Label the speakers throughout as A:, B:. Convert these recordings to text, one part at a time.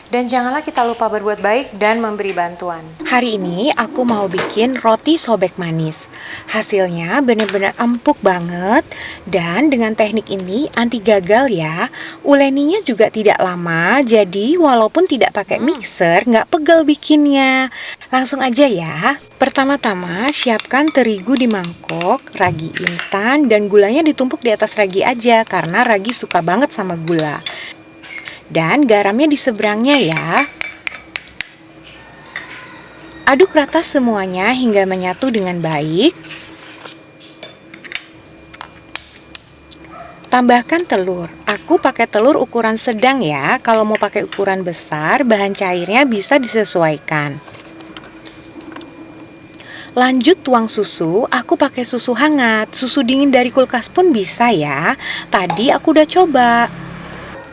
A: Dan janganlah kita lupa berbuat baik dan memberi bantuan.
B: Hari ini aku mau bikin roti sobek manis. Hasilnya benar-benar empuk banget. Dan dengan teknik ini anti gagal ya. Uleninya juga tidak lama. Jadi walaupun tidak pakai mixer, nggak pegel bikinnya. Langsung aja ya. Pertama-tama siapkan terigu di mangkok, ragi instan, dan gulanya ditumpuk di atas ragi aja. Karena ragi suka banget sama gula. Dan garamnya di seberangnya ya. Aduk rata semuanya hingga menyatu dengan baik. Tambahkan telur. Aku pakai telur ukuran sedang ya. Kalau mau pakai ukuran besar, bahan cairnya bisa disesuaikan. Lanjut tuang susu. Aku pakai susu hangat. Susu dingin dari kulkas pun bisa ya. Tadi aku udah coba.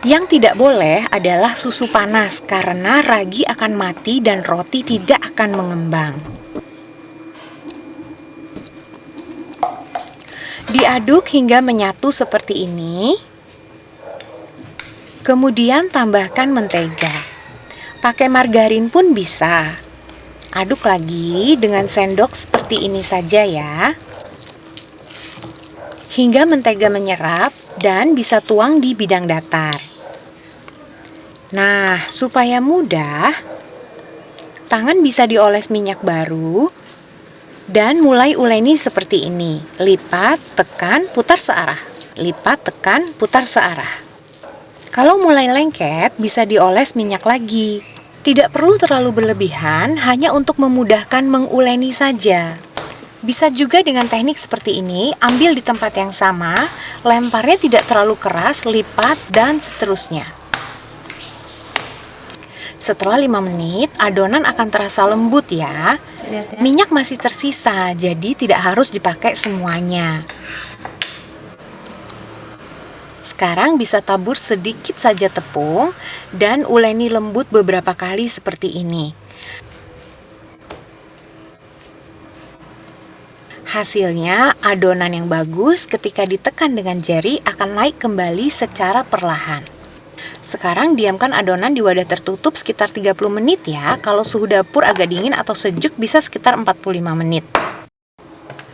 B: Yang tidak boleh adalah susu panas karena ragi akan mati dan roti tidak akan mengembang. Diaduk hingga menyatu seperti ini. Kemudian tambahkan mentega. Pakai margarin pun bisa. Aduk lagi dengan sendok seperti ini saja ya. Hingga mentega menyerap dan bisa tuang di bidang datar. Nah, supaya mudah, tangan bisa dioles minyak baru dan mulai uleni seperti ini. Lipat, tekan, putar searah. Lipat, tekan, putar searah. Kalau mulai lengket, bisa dioles minyak lagi. Tidak perlu terlalu berlebihan, hanya untuk memudahkan menguleni saja. Bisa juga dengan teknik seperti ini, ambil di tempat yang sama, lemparnya tidak terlalu keras, lipat, dan seterusnya. Setelah 5 menit, adonan akan terasa lembut ya. Minyak masih tersisa, jadi tidak harus dipakai semuanya. Sekarang bisa tabur sedikit saja tepung dan uleni lembut beberapa kali seperti ini. Hasilnya, adonan yang bagus ketika ditekan dengan jari akan naik kembali secara perlahan. Sekarang diamkan adonan di wadah tertutup sekitar 30 menit ya. Kalau suhu dapur agak dingin atau sejuk bisa sekitar 45 menit.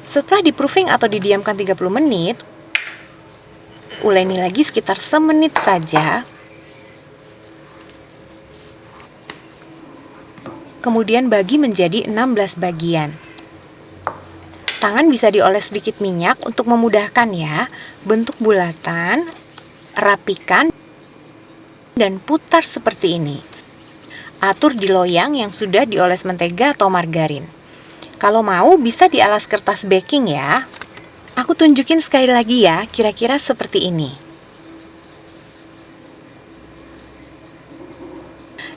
B: Setelah di-proofing atau didiamkan 30 menit, uleni lagi sekitar semenit saja. Kemudian bagi menjadi 16 bagian. Tangan bisa dioles sedikit minyak untuk memudahkan ya. Bentuk bulatan, rapikan, dan putar seperti ini. Atur di loyang yang sudah dioles mentega atau margarin. Kalau mau bisa di alas kertas baking ya. Aku tunjukin sekali lagi ya, kira-kira seperti ini.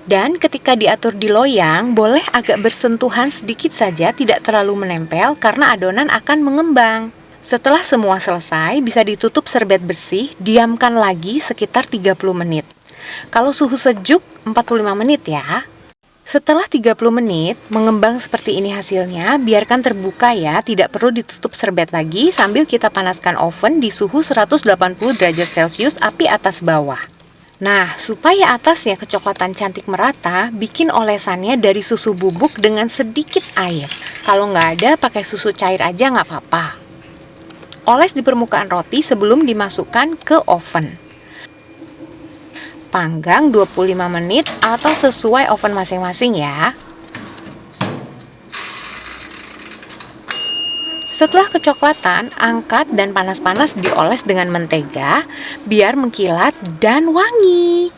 B: Dan ketika diatur di loyang, boleh agak bersentuhan sedikit saja, tidak terlalu menempel karena adonan akan mengembang. Setelah semua selesai, bisa ditutup serbet bersih, diamkan lagi sekitar 30 menit. Kalau suhu sejuk 45 menit ya. Setelah 30 menit mengembang seperti ini hasilnya, biarkan terbuka ya, tidak perlu ditutup serbet lagi sambil kita panaskan oven di suhu 180 derajat Celcius api atas bawah. Nah, supaya atasnya kecoklatan cantik merata, bikin olesannya dari susu bubuk dengan sedikit air. Kalau nggak ada, pakai susu cair aja nggak apa-apa. Oles di permukaan roti sebelum dimasukkan ke oven. Panggang 25 menit atau sesuai oven masing-masing ya. Setelah kecoklatan, angkat dan panas-panas dioles dengan mentega biar mengkilat dan wangi.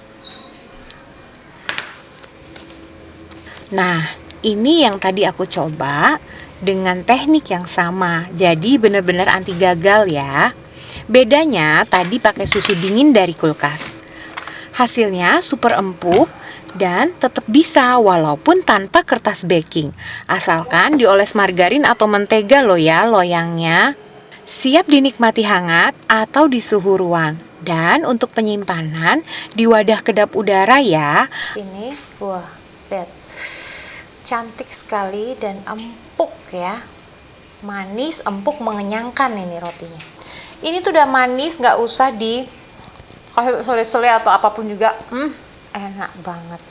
B: Nah, ini yang tadi aku coba dengan teknik yang sama. Jadi benar-benar anti gagal ya. Bedanya tadi pakai susu dingin dari kulkas. Hasilnya super empuk dan tetap bisa walaupun tanpa kertas baking. Asalkan dioles margarin atau mentega loh ya loyangnya. Siap dinikmati hangat atau di suhu ruang. Dan untuk penyimpanan di wadah kedap udara ya.
A: Ini, wah, lihat. Cantik sekali dan empuk ya. Manis, empuk, mengenyangkan ini rotinya. Ini tuh udah manis, nggak usah di kasih sele-sele atau apapun juga, enak banget.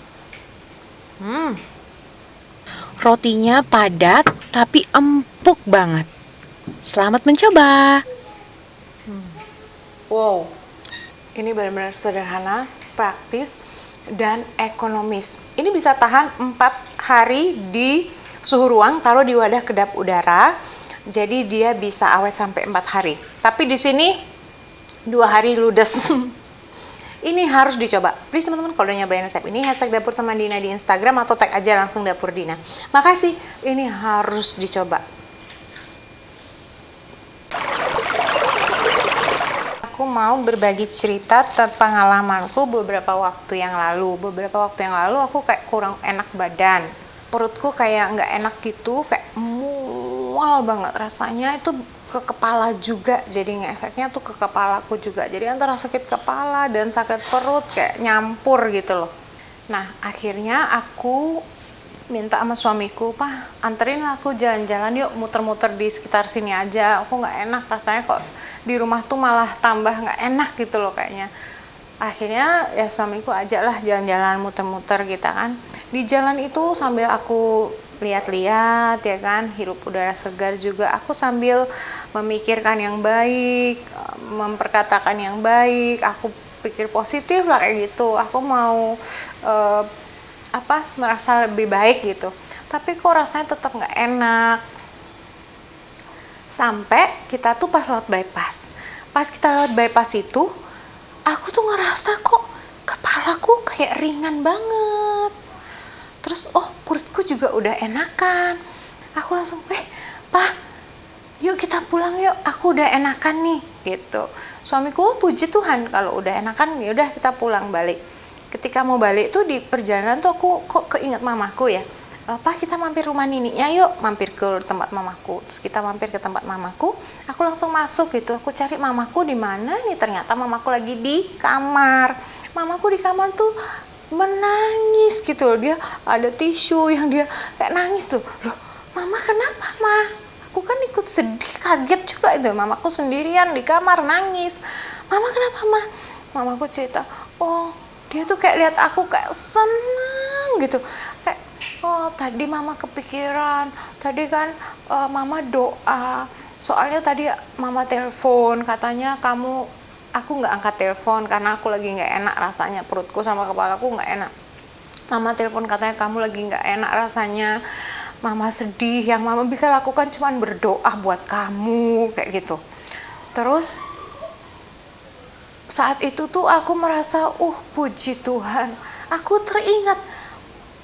B: Rotinya padat tapi empuk banget. Selamat mencoba.
A: Wow, ini benar-benar sederhana, praktis, dan ekonomis. Ini bisa tahan 4 hari di suhu ruang, taruh di wadah kedap udara. Jadi dia bisa awet sampai 4 hari. Tapi di sini 2 hari ludes. Ini harus dicoba. Please teman-teman, kalau udah nyobain resep ini, hashtag Dapur Teman Dina di Instagram atau tag aja langsung Dapur Dina. Makasih, ini harus dicoba. Aku mau berbagi cerita tentang pengalamanku beberapa waktu yang lalu. Beberapa waktu yang lalu aku kayak kurang enak badan. Perutku kayak nggak enak gitu, kayak mual banget rasanya, itu ke kepala juga, jadi ngefeknya tuh ke kepalaku juga, jadi antara sakit kepala dan sakit perut kayak nyampur gitu loh. Nah akhirnya aku minta sama suamiku, "Pak, anterin aku jalan-jalan yuk, muter-muter di sekitar sini aja, aku nggak enak rasanya kok di rumah tuh malah tambah nggak enak gitu loh kayaknya." Akhirnya ya suamiku ajaklah jalan-jalan muter-muter gitu kan. Di jalan itu sambil aku lihat-lihat ya kan, hirup udara segar juga, aku sambil memikirkan yang baik, memperkatakan yang baik, aku pikir positif lah kayak gitu. Aku mau merasa lebih baik gitu. Tapi kok rasanya tetap nggak enak. Sampai kita tuh pas lewat bypass. Pas kita lewat bypass itu, aku tuh ngerasa kok kepalaku kayak ringan banget. Terus perutku juga udah enakan. Aku langsung, "Pak, yuk kita pulang yuk, aku udah enakan nih," gitu. Suamiku, puji Tuhan, kalau udah enakan ya udah kita pulang balik. Ketika mau balik tuh di perjalanan tuh aku kok keinget mamaku ya. "Pak, kita mampir rumah nininya yuk," mampir ke tempat mamaku. Terus kita mampir ke tempat mamaku, aku langsung masuk gitu. Aku cari mamaku di mana nih, ternyata mamaku lagi di kamar. Mamaku di kamar tuh menangis gitu loh, dia ada tisu yang dia kayak nangis tuh. "Loh, Mama kenapa, Ma?" Aku kan ikut sedih, kaget juga itu, mamaku sendirian di kamar nangis. "Mama kenapa, Ma?" Mamaku cerita, dia tuh kayak lihat aku kayak senang gitu, kayak tadi Mama kepikiran, tadi kan Mama doa, soalnya tadi Mama telepon katanya aku nggak angkat telepon karena aku lagi nggak enak rasanya, perutku sama kepalaku nggak enak. Mama telepon katanya kamu lagi nggak enak rasanya, Mama sedih, yang Mama bisa lakukan cuma berdoa buat kamu," kayak gitu. Terus saat itu tuh aku merasa, puji Tuhan, aku teringat,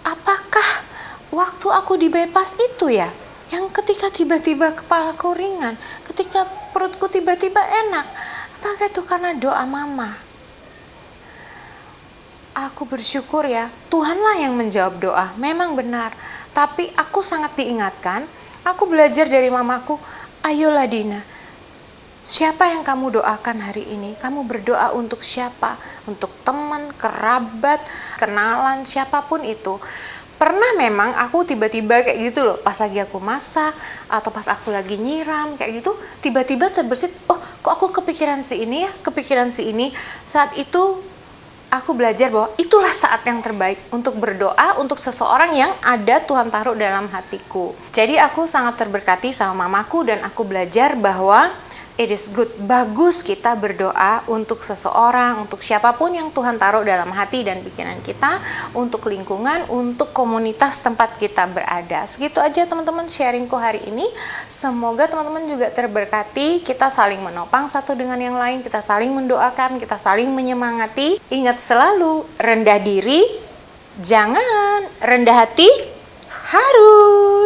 A: apakah waktu aku di bypass itu ya, yang ketika tiba-tiba kepalaku ringan, ketika perutku tiba-tiba enak, apakah itu karena doa Mama? Aku bersyukur ya, Tuhanlah yang menjawab doa, memang benar. Tapi aku sangat diingatkan, aku belajar dari mamaku, "Ayolah Dina, siapa yang kamu doakan hari ini? Kamu berdoa untuk siapa? Untuk teman, kerabat, kenalan, siapapun itu." Pernah memang aku tiba-tiba kayak gitu loh, pas lagi aku masak, atau pas aku lagi nyiram, kayak gitu, tiba-tiba terbersit, kok aku kepikiran si ini ya, kepikiran si ini. Saat itu, aku belajar bahwa itulah saat yang terbaik untuk berdoa untuk seseorang yang ada Tuhan taruh dalam hatiku. Jadi aku sangat terberkati sama mamaku dan aku belajar bahwa it is good, bagus kita berdoa untuk seseorang, untuk siapapun yang Tuhan taruh dalam hati dan pikiran kita, untuk lingkungan, untuk komunitas tempat kita berada. Segitu aja teman-teman sharingku hari ini. Semoga teman-teman juga terberkati, kita saling menopang satu dengan yang lain, kita saling mendoakan, kita saling menyemangati. Ingat selalu, rendah diri, jangan rendah hati, harus.